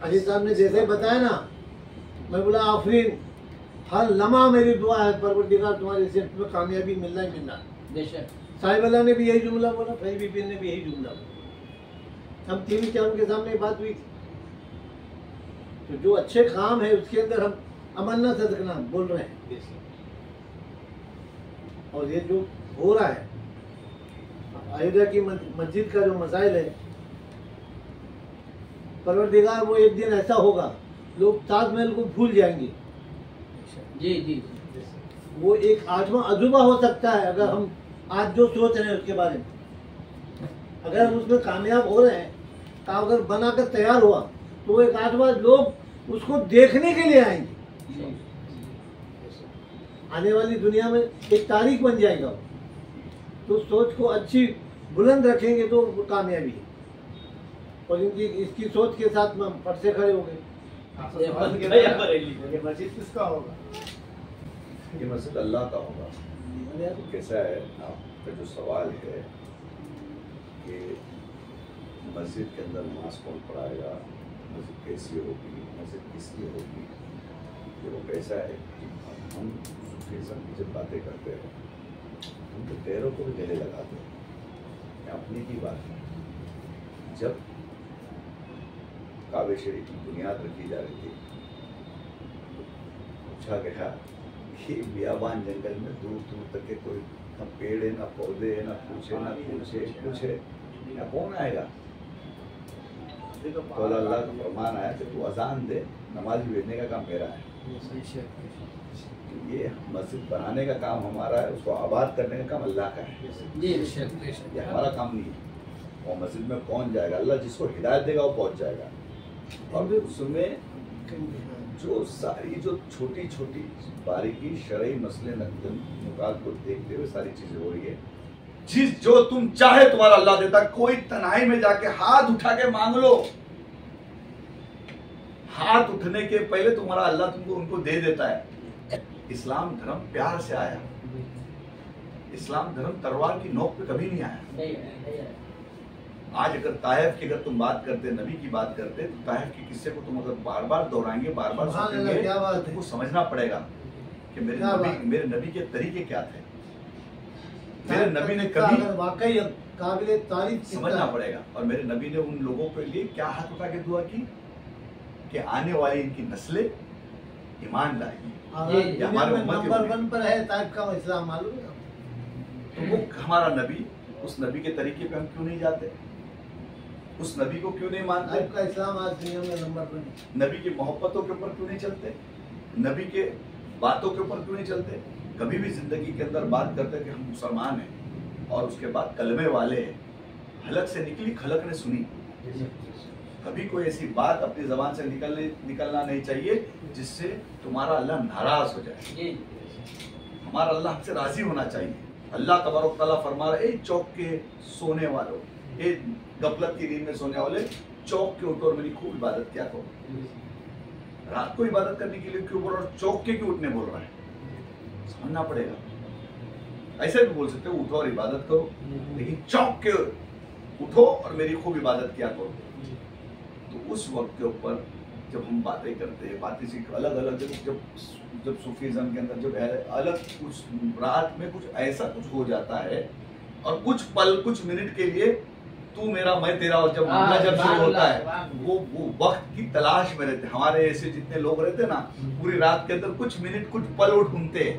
अली साहब ने जैसे बताया ना, मैं बोला आफरीन, हर लम्हा मेरी दुआ है परवरदिगार तुम्हारे रिजल्ट में कामयाबी मिलना ही मिलना। साहिब अल्लाह ने भी यही जुमला बोला, फैज बीबी ने भी यही जुमला बोला। हम टीवी चैनल के सामने बात हुई थी, तो जो अच्छे काम है उसके अंदर हम अमन्ना सदकना बोल रहे हैं। और ये जो हो रहा है अयोध्या की मस्जिद का जो मसाइल है, परवरदिगार वो एक दिन ऐसा होगा लोग ताजमहल को भूल जाएंगे। जी जी, वो एक आठवां अजूबा हो सकता है अगर हम आज जो सोच रहे हैं उसके बारे में, अगर हम उसमें कामयाब हो रहे हैं, काम अगर बनाकर तैयार हुआ तो वो एक आठवां लोग उसको देखने के लिए आएंगे। आने वाली दुनिया में एक तारीख बन जाएगा वो। तो सोच को अच्छी बुलंद रखेंगे तो वो कामयाबी है। और इनकी इसकी सोच के साथ में हम फट से खड़े हो गए। ये मस्जिद किसका होगा? ये मस्जिद अल्लाह का होगा। तो कैसा है आपका जो सवाल है कि मस्जिद के अंदर नमाज कौन पढ़ाएगा, मस्जिद कैसी होगी, मस्जिद किसकी होगी, ये वो कैसा है। हम सूफीज़्म की जब बातें करते हैं उनके पैरों को भी गले लगाते हैं। अपनी की बात है, जब काबे शरीफ की बुनियाद रखी जा रही थी, पूछा गया कि बियाबान जंगल में दूर दूर तक के कोई न पेड़ है, न पौधे है, न पूछे न पूछे कुछ है, न कौन आएगा। तो अल्लाह का फरमान आया कि तू अजान दे, नमाज भेजने का काम मेरा है। ये मस्जिद बनाने का काम हमारा है, उसको आबाद करने का काम अल्लाह का है। ये हमारा काम नहीं है। और मस्जिद में कौन जाएगा, अल्लाह जिसको हिदायत देगा वो पहुंच जाएगा। और उसमें जो सारी जो छोटी छोटी बारीकी शरई मसले नकल मुकाद को देखते हुए सारी चीजें हो रही है। जो तुम चाहे तुम्हारा अल्लाह देता। कोई तन्हाई में जाके हाथ उठा के मांग लो, हाथ उठने के पहले तुम्हारा अल्लाह तुमको उनको दे देता है। इस्लाम धर्म प्यार से आया। इस्लाम धर्म तलवार की नोक पे कभी नहीं आया। आज अगर ताइफ की अगर तुम बात करते, नबी की बात करते, तो ताइफ के किस्से को तुम अगर बार बार दोहराएंगे, बार बार सुनेंगे, तुमको समझना पड़ेगा कि मेरे नबी के तरीके क्या थे। मेरे नबी ने कभी वाकई काबिल तारीफ समझना पड़ेगा। और मेरे नबी ने उन लोगों के लिए क्या हाथ उठा के दुआ की कि आने वाली इनकी नस्लें ईमान लाएगी। हमारे नंबर 1 पर है ताइफ का इस्लाम, मालूम है। तो वो हमारा नबी, उस नबी के तरीके पे हम क्यों नहीं जाते, उस नबी को क्यों नहीं मानते, ताइफ का इस्लाम आज दुनिया में नंबर 1। नबी की मोहब्बतों के ऊपर क्यों नहीं चलते, नबी के बातों के ऊपर क्यों नहीं चलते। कभी भी जिंदगी के अंदर बात करते कि हम मुसलमान हैं और उसके बाद कलमे वाले हैं, हलक से निकली खलक ने सुनी। कभी कोई ऐसी बात अपनी जबान से निकलना नहीं चाहिए जिससे तुम्हारा अल्लाह नाराज हो जाए। हमारा अल्लाह हमसे राजी होना चाहिए। अल्लाह तबारक तआला फरमा रहा है, ए चौक के सोने वालों, ए गफलत की नींद में सोने वाले, चौक के उठो और मेरी खूब इबादत किया करो। रात को इबादत करने के लिए क्यों बोल रहा है, चौक के क्यों उठने बोल रहा है, समझना पड़ेगा। ऐसे भी बोल सकते हो उठो और इबादत करो, लेकिन चौक के उठो और मेरी खूब इबादत किया करो। तो उस वक्त के ऊपर जब हम बातें करते हैं, बातें से अलग अलग जब सूफीज़म के अंदर जब अलग कुछ रात में कुछ ऐसा कुछ हो जाता है और कुछ पल कुछ मिनट के लिए तू मेरा मैं तेरा, और जब मामला जब शुरू होता है वो वक्त की तलाश में रहते। हमारे ऐसे जितने लोग रहते ना, पूरी रात के अंदर कुछ मिनट कुछ पल ढूंढते हैं।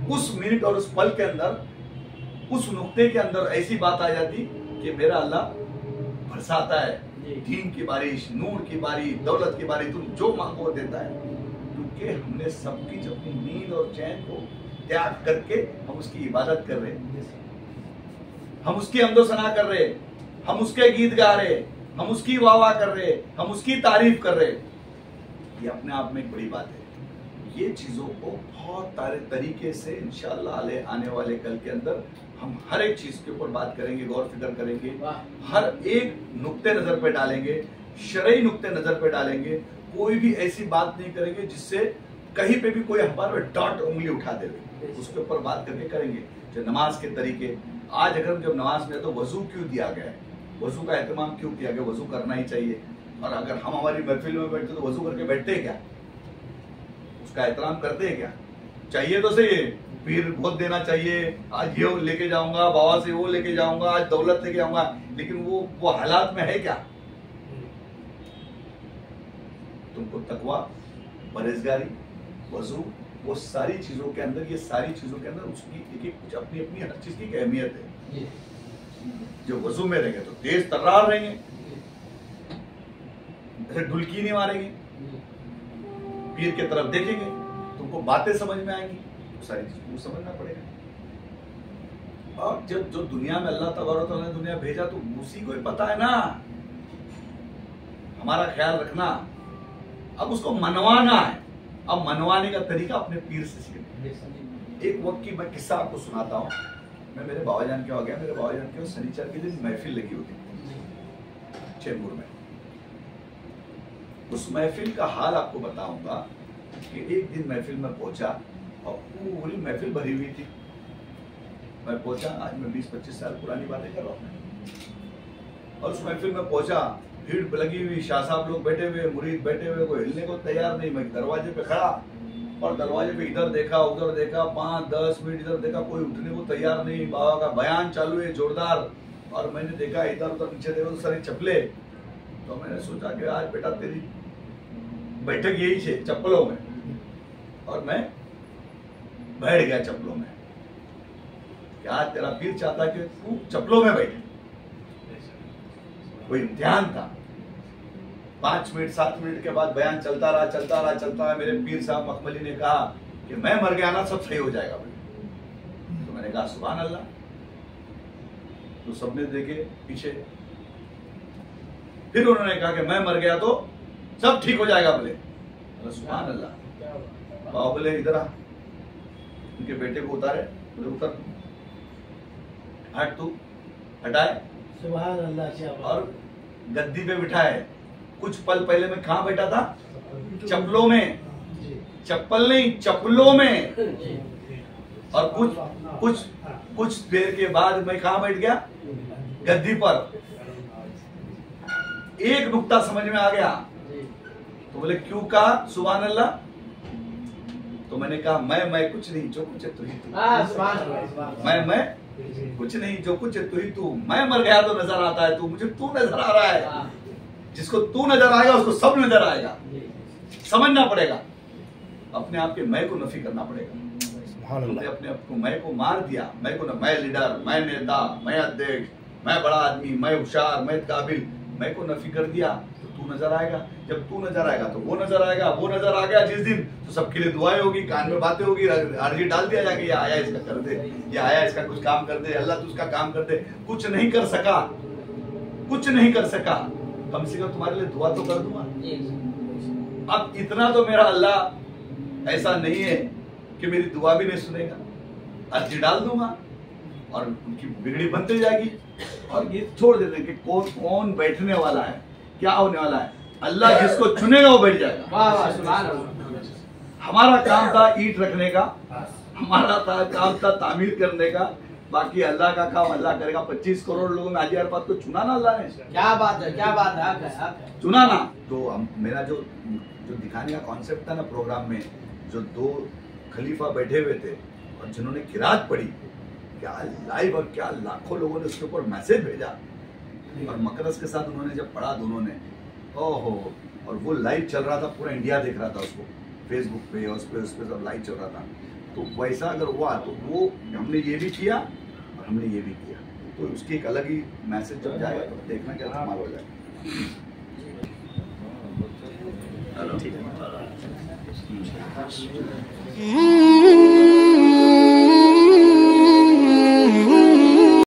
उस मिनट और उस पल के अंदर, उस नुक्ते के अंदर ऐसी बात आ जाती कि मेरा अल्लाह बरसाता है दीन की बारिश, नूर की बारिश, दौलत की बारिश, तुम जो मांगो देता है। क्योंकि हमने सबकी अपनी नींद और चैन को त्याग करके हम उसकी इबादत कर रहे हैं, हम उसकी हमदो सना कर रहे, हम उसके गीत गा रहे, हम उसकी वाह वाह कर रहे, हम उसकी तारीफ कर रहे। ये अपने आप में एक बड़ी बात है। ये चीजों को बहुत सारे तरीके से इंशाअल्लाह आने वाले कल के अंदर हम हर एक चीज के ऊपर बात करेंगे, गौर फिक्र करेंगे, हर एक नुक्ते नजर पे डालेंगे, शरई नुक्ते नजर पे डालेंगे। कोई भी ऐसी बात नहीं करेंगे जिससे कहीं पे भी कोई हमारे डॉट उंगली उठा दे, उसके ऊपर बात करके करेंगे। जो नमाज के तरीके, आज अगर जब नमाज में तो वजू क्यों दिया गया है, वजू का एहतमाम क्यों किया गया, वजू करना ही चाहिए। और अगर हम हमारी महफिल में बैठते तो वजू करके बैठते हैं क्या, उसका एहतराम करते हैं क्या? चाहिए तो सही है, पीर बहुत देना चाहिए, आज ये लेके जाऊंगा, बाबा से वो लेके जाऊंगा, आज दौलत लेके जाऊंगा, लेकिन वो हालात में है क्या? तुमको तकवा, परहेजगारी, वजू, वो सारी चीजों के अंदर, ये सारी चीजों के अंदर उसकी एक कुछ अपनी अपनी हर चीज की अहमियत है। जो वजू में रहेंगे तो तेज तर्रार रहेंगे, ढुलकी नहीं मारेंगे, पीर की तरफ देखेंगे, तुमको बातें समझ में आएंगी, तो सारी चीज को समझना पड़ेगा। और जब जो दुनिया में अल्लाह तबारक व तआला ने दुनिया भेजा तो उसी को ही पता है ना, हमारा ख्याल रखना। अब उसको मनवाना है, अब मनवाने का तरीका अपने पीर से सीखना। एक वक्त की मैं किस्सा आपको सुनाता हूँ। मैं मेरे बाबाजान क्या हो गया, मेरे बाबाजान के शनिचर के दिन महफिल लगी होती चेंबूर में। उस महफिल का हाल आपको बताऊंगा कि एक दिन महफिल में पहुंचा और पूरी महफिल भरी हुई थी। मैं पहुंचा, आज मैं 20-25 साल पुरानी बातें कर रहा हूँ, और उस महफिल में पहुंचा, भीड़ लगी हुई, शाह साहब लोग बैठे हुए, मुरीद बैठे हुए, कोई हिलने को तैयार नहीं। मैं दरवाजे पे खड़ा और दरवाजे पे इधर देखा उधर देखा, 5-10 मिनट इधर देखा, कोई उठने को तैयार नहीं। बाबा का बयान चालू है जोरदार, और मैंने देखा इधर उधर पीछे देखा तो सारी चप्पलें। तो मैंने सोचा कि आज बेटा तेरी बैठक यही है, चप्पलों में। और मैं बैठ गया चप्पलों में। क्या तेरा पीर चाहता कि तू चप्पलों में बैठे, कोई इम्तिहान था। 5 मिनट 7 मिनट के बाद बयान चलता रहा। मेरे पीर साहब मखमली ने कहा कि मैं मर गया ना सब सही हो जाएगा। तो मैंने कहा सुभान अल्लाह। तो सबने देखे पीछे, फिर उन्होंने कहा कि मैं मर गया तो सब ठीक हो जाएगा। बोले सुभान अल्लाह। बाबा बोले इधर आ, उनके बेटे को उतारे, बोले उतर, हट तू, हटाए, सुभान अल्लाह। और गद्दी पे बिठाए। कुछ पल पहले मैं कहाँ बैठा था? चप्पलों में, चप्पल नहीं चप्पलों में। और कुछ देर के बाद मैं कहाँ बैठ गया? गद्दी पर। एक नुक्ता समझ में आ गया। तो बोले क्यों कहा सुभान अल्लाह? तो मैंने कहा मैं कुछ नहीं, जो कुछ है तू ही तू। मैं कुछ नहीं, जो कुछ है तू ही तू। मैं मर गया तो नजर आता है तू, मुझे तू नजर आ रहा है। जिसको तू नजर आएगा उसको सब नजर आएगा। समझना पड़ेगा, अपने आप के मैं को नफी करना पड़ेगा। अपने आप को मैं को मार दिया। मैं को, मैं लीडर, मैं नेता, मैं अध्यक्ष, मैं बड़ा आदमी, मैं होशियार, मैं काबिल, मैं को नफी कर दिया तो तू नजर आएगा। जब तू नजर आएगा तो वो नजर आएगा। वो नजर आ गया जिस दिन तो सबके लिए दुआएं होगी, कान में बातें होगी, अर्जी डाल दिया जाएगा, ये आया इसका कर दे, ये आया इसका कुछ काम कर दे, अल्लाह तू उसका काम कर दे। कुछ नहीं कर सका, कुछ नहीं कर सका, कम से कम तुम्हारे लिए दुआ तो कर दूंगा। अब इतना तो मेरा अल्लाह ऐसा नहीं है कि मेरी दुआ भी नहीं सुनेगा। अर्जी डाल दूंगा और उनकी बिगड़ी बनती जाएगी। और ये छोड़ देते कि कौन बैठने वाला है, क्या होने वाला है। अल्लाह जिसको चुनेगा वो बैठ जाएगा। हमारा काम था ईंट रखने का, हमारा काम था तामीर करने का, बाकी अल्लाह का काम अल्लाह करेगा। 25 करोड़ लोगों में हाजी अरफात को चुना ना अल्लाह ने। क्या बात है, क्या बात है, चुना ना। तो मेरा जो दिखाने का कॉन्सेप्ट था ना प्रोग्राम में, जो 2 खलीफा बैठे हुए थे और जिन्होंने किरात पढ़ी, क्या लाइव और क्या लाखों लोगों ने उसके ऊपर मैसेज भेजा। और मकरस के साथ उन्होंने जब पढ़ा दोनों ने, ओहो, और वो लाइव चल रहा था, पूरा इंडिया देख रहा था उसको, फेसबुक पे और उस पे सब लाइव चल रहा था। तो वैसा अगर हुआ तो वो हमने ये भी किया और हमने ये भी किया, तो उसकी एक अलग ही मैसेज जब जाएगा तो देखना क्या कमाल हो जाएगा। ठीक है।